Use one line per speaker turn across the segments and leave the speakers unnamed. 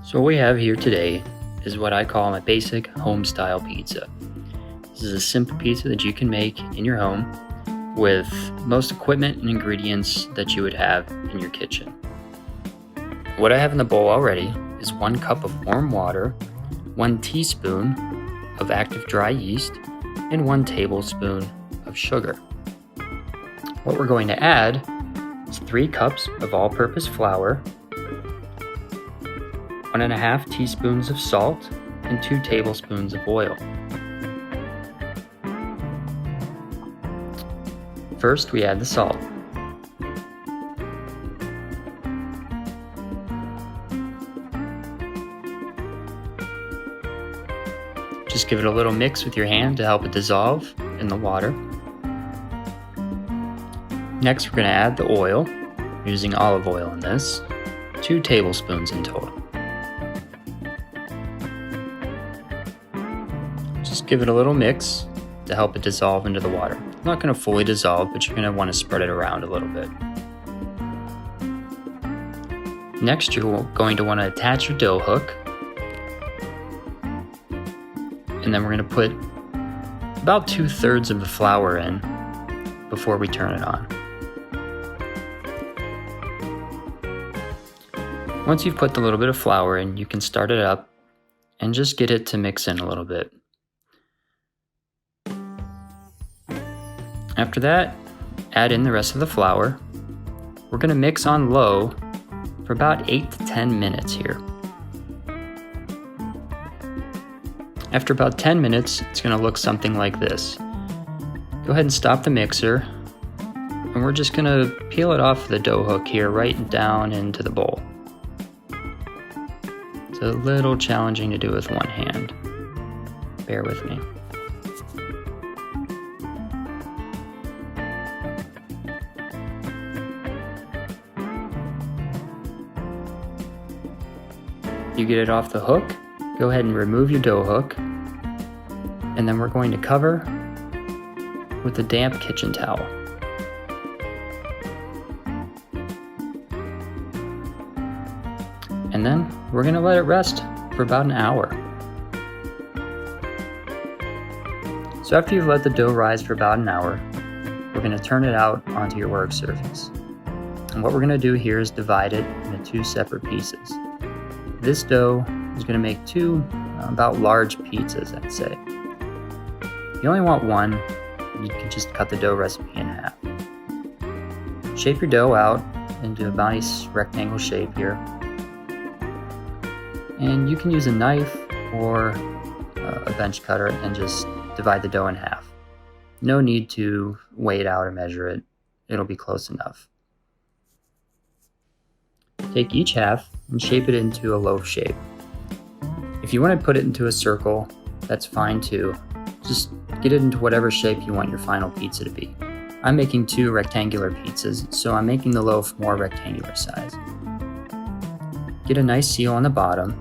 So what we have here today is what I call a basic home-style pizza. This is a simple pizza that you can make in your home with most equipment and ingredients that you would have in your kitchen. What I have in the bowl already is 1 cup of warm water, 1 teaspoon of active dry yeast, and 1 tablespoon of sugar. What we're going to add is 3 cups of all-purpose flour, 1.5 teaspoons of salt, and 2 tablespoons of oil. First, we add the salt. Just give it a little mix with your hand to help it dissolve in the water. Next, we're going to add the oil. We're using olive oil in this, 2 tablespoons in total. Just give it a little mix to help it dissolve into the water. It's not going to fully dissolve, but you're going to want to spread it around a little bit. Next, you're going to want to attach your dough hook. And then we're going to put about 2/3 of the flour in before we turn it on. Once you've put the little bit of flour in, you can start it up and just get it to mix in a little bit. After that, add in the rest of the flour. We're going to mix on low for about 8 to 10 minutes here. After about 10 minutes, it's going to look something like this. Go ahead and stop the mixer, and we're just going to peel it off the dough hook here right down into the bowl. It's a little challenging to do with one hand. Bear with me. You get it off the hook, go ahead and remove your dough hook, and then we're going to cover with a damp kitchen towel. And then we're going to let it rest for about an hour. So after you've let the dough rise for about an hour, we're going to turn it out onto your work surface. And what we're going to do here is divide it into 2 separate pieces. This dough is going to make 2 about large pizzas, I'd say. If you only want 1, you can just cut the dough recipe in half. Shape your dough out into a nice rectangle shape here. And you can use a knife or a bench cutter and just divide the dough in half. No need to weigh it out or measure it. It'll be close enough. Take each half and shape it into a loaf shape. If you want to put it into a circle, that's fine too. Just get it into whatever shape you want your final pizza to be. I'm making 2 rectangular pizzas, so I'm making the loaf more rectangular size. Get a nice seal on the bottom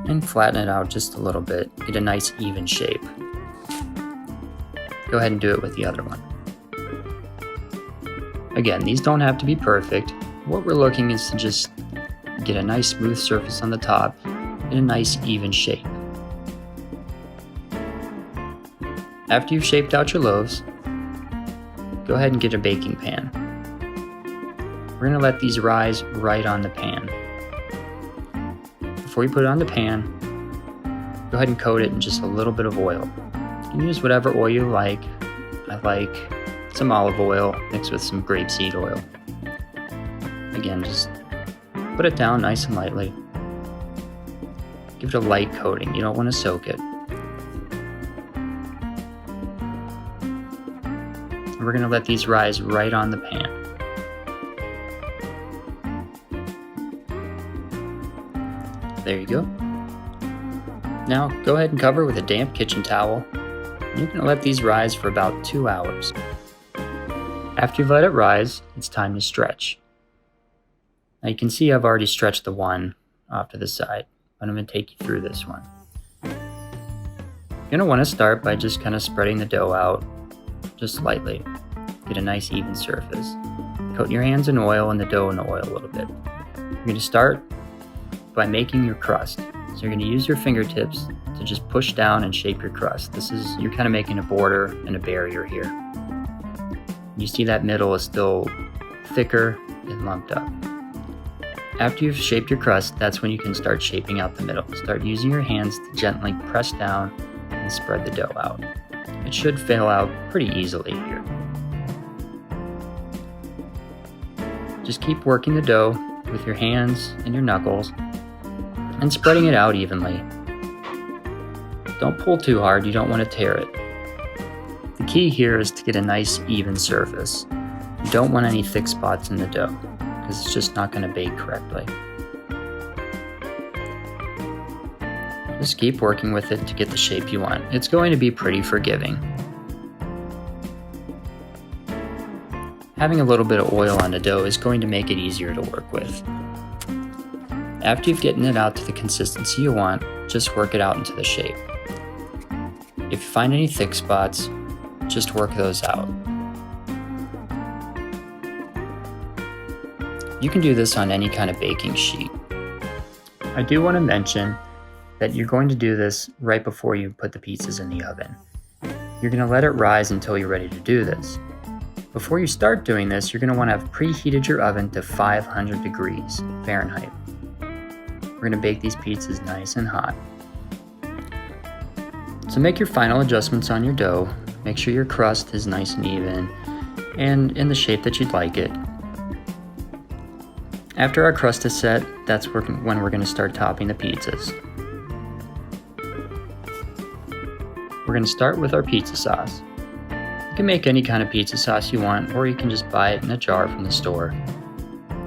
and flatten it out just a little bit. Get a nice even shape. Go ahead and do it with the other one. Again, these don't have to be perfect. What we're looking is to just get a nice smooth surface on the top in a nice even shape. After you've shaped out your loaves, go ahead and get a baking pan. We're going to let these rise right on the pan. Before you put it on the pan, go ahead and coat it in just a little bit of oil. You can use whatever oil you like. I like some olive oil mixed with some grapeseed oil. Again, just put it down nice and lightly. Give it a light coating. You don't want to soak it. And we're going to let these rise right on the pan. There you go. Now go ahead and cover with a damp kitchen towel. You're going to let these rise for about 2 hours. After you've let it rise, it's time to stretch. Now you can see I've already stretched the one off to the side, but I'm going to take you through this one. You're going to want to start by just kind of spreading the dough out just lightly. Get a nice even surface. coat your hands in oil and the dough in the oil a little bit. You're going to start by making your crust. So you're going to use your fingertips to just push down and shape your crust. You're kind of making a border and a barrier here. You see that middle is still thicker and lumped up. After you've shaped your crust, that's when you can start shaping out the middle. Start using your hands to gently press down and spread the dough out. It should fill out pretty easily here. Just keep working the dough with your hands and your knuckles and spreading it out evenly. Don't pull too hard, you don't want to tear it. The key here is to get a nice even surface. You don't want any thick spots in the dough because it's just not going to bake correctly. Just keep working with it to get the shape you want. It's going to be pretty forgiving. Having a little bit of oil on the dough is going to make it easier to work with. After you've gotten it out to the consistency you want, just work it out into the shape. If you find any thick spots, just work those out. You can do this on any kind of baking sheet. I do want to mention that you're going to do this right before you put the pizzas in the oven. You're going to let it rise until you're ready to do this. Before you start doing this, you're going to want to have preheated your oven to 500 degrees Fahrenheit. We're going to bake these pizzas nice and hot. So make your final adjustments on your dough. Make sure your crust is nice and even and in the shape that you'd like it. After our crust is set, that's when we're going to start topping the pizzas. We're going to start with our pizza sauce. You can make any kind of pizza sauce you want, or you can just buy it in a jar from the store.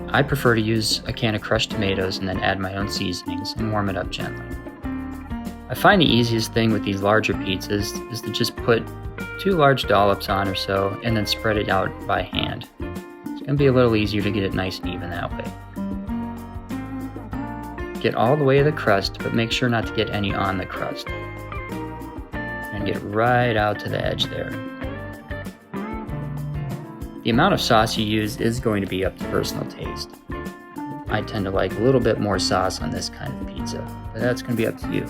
I prefer to use a can of crushed tomatoes and then add my own seasonings and warm it up gently. I find the easiest thing with these larger pizzas is to just put 2 large dollops on or so and then spread it out by hand. It's going to be a little easier to get it nice and even that way. Get all the way to the crust, but make sure not to get any on the crust. And get right out to the edge there. The amount of sauce you use is going to be up to personal taste. I tend to like a little bit more sauce on this kind of pizza, but that's going to be up to you.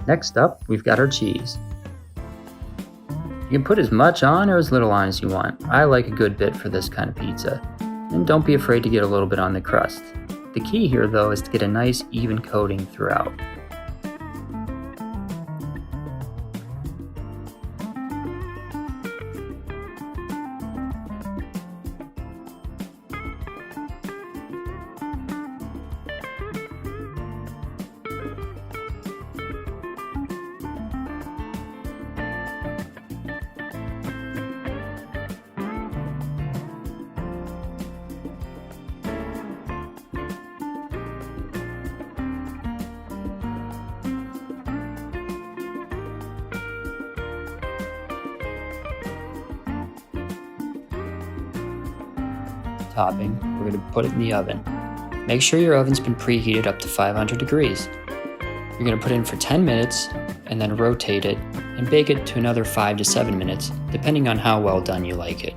Next up, we've got our cheese. You can put as much on or as little on as you want. I like a good bit for this kind of pizza. And don't be afraid to get a little bit on the crust. The key here though is to get a nice even coating throughout. Topping, we're going to put it in the oven. Make sure your oven's been preheated up to 500 degrees. You're going to put it in for 10 minutes and then rotate it and bake it to another 5 to 7 minutes, depending on how well done you like it.